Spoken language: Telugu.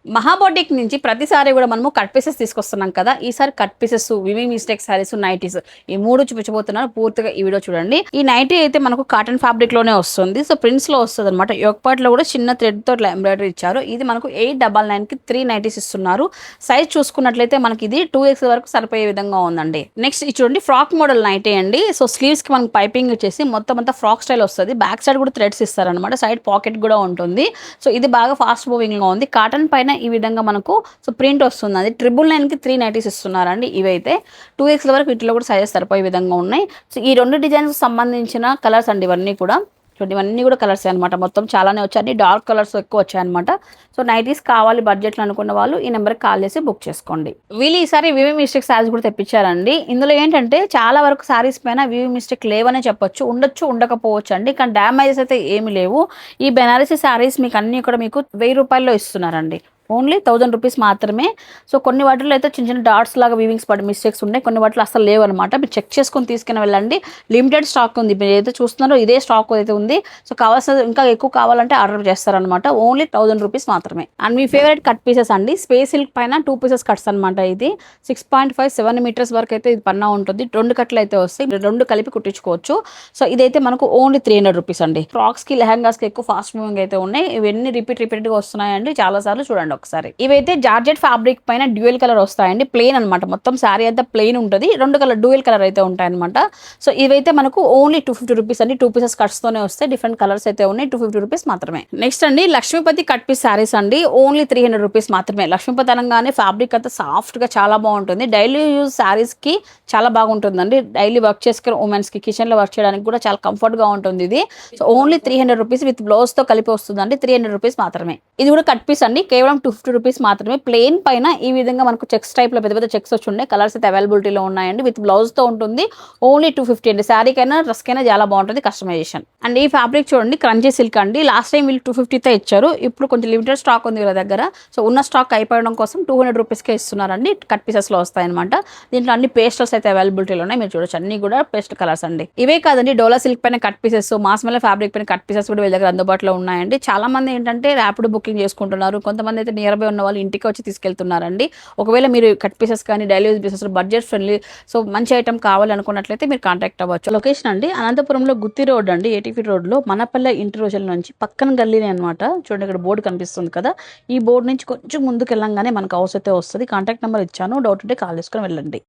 మహాబోటిక్ నుంచి ప్రతిసారి కూడా మనము కట్ పీసెస్ తీసుకొస్తున్నాం కదా. ఈసారి cut pieces, weaving mistake saris, nighties ఈ మూడు చూపించబోతున్నాను. పూర్తిగా ఈ వీడియో చూడండి. ఈ నైటీ అయితే మనకు కాటన్ ఫ్యాబ్రిక్ లోనే వస్తుంది. సో ప్రింట్స్ లో వస్తుంది అనమాట. యోగపాట్ లో కూడా చిన్న థ్రెడ్ తో ఎంబ్రాయిడరీ ఇచ్చారు. ఇది మనకు 899 కి 3 నైటీస్ ఇస్తున్నారు. సైజ్ చూసుకున్నట్లయితే మనకి ఇది 2X వరకు సరిపోయే విధంగా ఉందండి. నెక్స్ట్ ఇది చూడండి, ఫ్రాక్ మోడల్ నైటీ అండి. సో స్లీవ్స్ కి మనకు పైపింగ్ ఇచ్చేసి మొత్తం అంతా ఫ్రాక్ స్టైల్ వస్తుంది. బ్యాక్ సైడ్ కూడా థ్రెడ్స్ ఇస్తారనమాట. సైడ్ పాకెట్ కూడా ఉంటుంది. సో ఇది బాగా ఫాస్ట్ మూవింగ్ గా ఉంది. కాటన్ పైన ఈ విధంగా మనకు సో ప్రింట్ వస్తుంది. అది 999 కి 3 నైటీస్ ఇస్తున్నారండి. ఇవైతే 2X వరకు వీటిలో కూడా సైజెస్ సరిపోయే విధంగా ఉన్నాయి. సో ఈ రెండు డిజైన్స్ సంబంధించిన కలర్స్ అండి ఇవన్నీ కూడా. చూడండి, ఇవన్నీ కూడా కలర్స్ అనమాట. మొత్తం చాలానే వచ్చాయి. డార్క్ కలర్స్ ఎక్కువ వచ్చాయన్నమాట. సో నైటీస్ కావాలి బడ్జెట్లో అనుకున్న వాళ్ళు ఈ నెంబర్కి కాల్ చేసి బుక్ చేసుకోండి. వీళ్ళు ఈసారి వివి మిస్టేక్ శారీస్ కూడా తెప్పించారండి. ఇందులో ఏంటంటే చాలా వరకు శారీస్ పైన వివి మిస్టేక్ లేవనే చెప్పొచ్చు. ఉండొచ్చు, ఉండకపోవచ్చు అండి. కానీ డ్యామేజెస్ అయితే ఏమి లేవు. ఈ బెనారసీ శారీస్ మీకు అన్ని కూడా మీకు 1000 రూపాయల్లో ఇస్తున్నారండి. ఓన్లీ 1000 రూపీస్ మాత్రమే. సో కొన్ని వాటిలో అయితే చిన్న చిన్న డాట్స్ లాగా వీవింగ్స్ పడి మిస్టేక్స్ ఉన్నాయి. కొన్ని వాటిలో అసలు లేవు అనమాట. మీరు చెక్ చేసుకొని తీసుకుని వెళ్ళండి. లిమిటెడ్ స్టాక్ ఉంది. మీరు ఏదైతే చూస్తున్నారో ఇదే స్టాక్ అయితే ఉంది. సో కావాల్సిన ఇంకా ఎక్కువ కావాలంటే ఆర్డర్ చేస్తారనమాట. ఓన్లీ 1000 రూపీస్ మాత్రమే. And me favourite cut pieces అండి. స్పేస్ సిల్క్ పైన 2 పీసెస్ కట్స్ అనమాట. ఇది 6.57 మీటర్స్ వరకు అయితే ఇది పన్నా ఉంటుంది. 2 కట్లు అయితే వస్తాయి. 2 కలిపి కుట్టించుకోవచ్చు. సో ఇదైతే మనకు ఓన్లీ 300 రూపీస్ అండి. ఫ్రాక్స్ కి, లెహంగాస్ కి ఎక్కువ ఫాస్ట్ మూవింగ్ అయితే ఉన్నాయి. ఇవన్నీ రిపీటెడ్ గా వస్తున్నాయండి. చాలా సార్లు చూడండి ఒకసారి. ఇవైతే జార్జెట్ ఫ్యాబ్రిక్ పైన డ్యూయల్ కలర్ వస్తాయండి. ప్లెయిన్ అనమాట. మొత్తం శారీ అయితే ప్లెయిన్ ఉంటుంది. 2 కలర్ డ్యూయల్ కలర్ అయితే ఉంటాయన్నమాట. సో ఇవైతే మనకు ఓన్లీ 250 రూపీస్ అండి. 2 పీసెస్ కట్స్ తోనే వస్తాయి. డిఫరెంట్ కలర్స్ అయితే ఉన్నాయి. 250 రూపీస్ మాత్రమే. నెక్స్ట్ అండి, లక్ష్మీపతి కట్ పీస్ శారీస్ అండి. ఓన్లీ 300 రూపీస్ మాత్రమే. లక్ష్మీపతి అనగానే ఫ్యాబ్రిక్ అంతా సాఫ్ట్ గా చాలా బాగుంటుంది. డైలీ యూజ్ శారీస్ కి చాలా బాగుంటుందండి. డైలీ వర్క్ చేసుకుని ఉమెన్స్ కి కిచెన్ లో వర్క్ చేయడానికి కూడా చాలా కంఫర్ట్ గా ఉంటుంది ఇది. So only 300 rupees with blouse తో కలిపి వస్తుందండి. 300 రూపీస్ మాత్రమే. ఇది కూడా కట్ పీస్ అండి. కేవలం 250 రూపీస్ మాత్రమే. ప్లెయిన్ పైన ఈ విధంగా మనకు చెక్స్ టైప్ లో పెద్ద పెద్ద చెక్స్ వచ్చి ఉన్నాయి. కలర్స్ అయితే అవైలబిలిటీలో ఉన్నాయండి. విత్ బ్లౌజ్ తో ఉంటుంది. ఓన్లీ 250 అండి. శారీకైనా డ్రెస్కైనా చాలా బాగుంటుంది కస్టమైజేషన్. అండ్ ఈ ఫ్యాబ్రిక్ చూడండి, క్రంచీ సిల్క్ అండి. లాస్ట్ టైం వీళ్ళు 250తో ఇచ్చారు. ఇప్పుడు కొంచెం లిమిటెడ్ స్టాక్ ఉంది వీళ్ళ దగ్గర. సో ఉన్న స్టాక్ అయిపోవడం కోసం 200 రూపీస్కే ఇస్తున్నారండి. కట్ పీసెస్ లో వస్తాయి అనమాట. దీంట్లో అన్ని పేస్టల్స్ అయితే అవైలబిలిటీలో ఉన్నాయి. మీరు చూడొచ్చు, అన్ని కూడా పేస్ట్ కలర్స్ అండి. ఇవే కాదండి, డోలా సిల్క్ పైన కట్ పీసెస్, మాస్మెల్ల ఫ్యాబ్రిక్ పైన కట్ పీసెస్ కూడా వీళ్ళ దగ్గర అందుబాటులో ఉన్నాయండి. చాలా మంది ఏంటంటే ర్యాపిడ్ బుకింగ్ చేసుకుంటున్నారు. కొంతమంది అయితే నియర్ బై ఉన్న వాళ్ళు ఇంటికి వచ్చి తీసుకెళ్తున్నారండి. ఒకవేళ మీరు కట్ పీసెస్ కానీ daily use pieces budget friendly so మంచి ఐటమ్ కావాలి అనుకున్నట్లయితే మీరు కాంటాక్ట్ అవ్వచ్చు. లొకేషన్ అండి అనంతపురంలో గుత్తి రోడ్ అండి. 80 ఫీట్ రోడ్ లో మనపల్లె ఇంటి రోజుల నుంచి పక్కన గల్లీనే అనమాట. చూడండి, ఇక్కడ బోర్డు కనిపిస్తుంది కదా. ఈ బోర్డు నుంచి కొంచెం ముందుకు వెళ్ళంగానే మనకు హౌస్ అయితే వస్తుంది. కాంటాక్ట్ నెంబర్ ఇచ్చాను. డౌట్ ఉంటే కాల్ చేసుకుని వెళ్ళండి.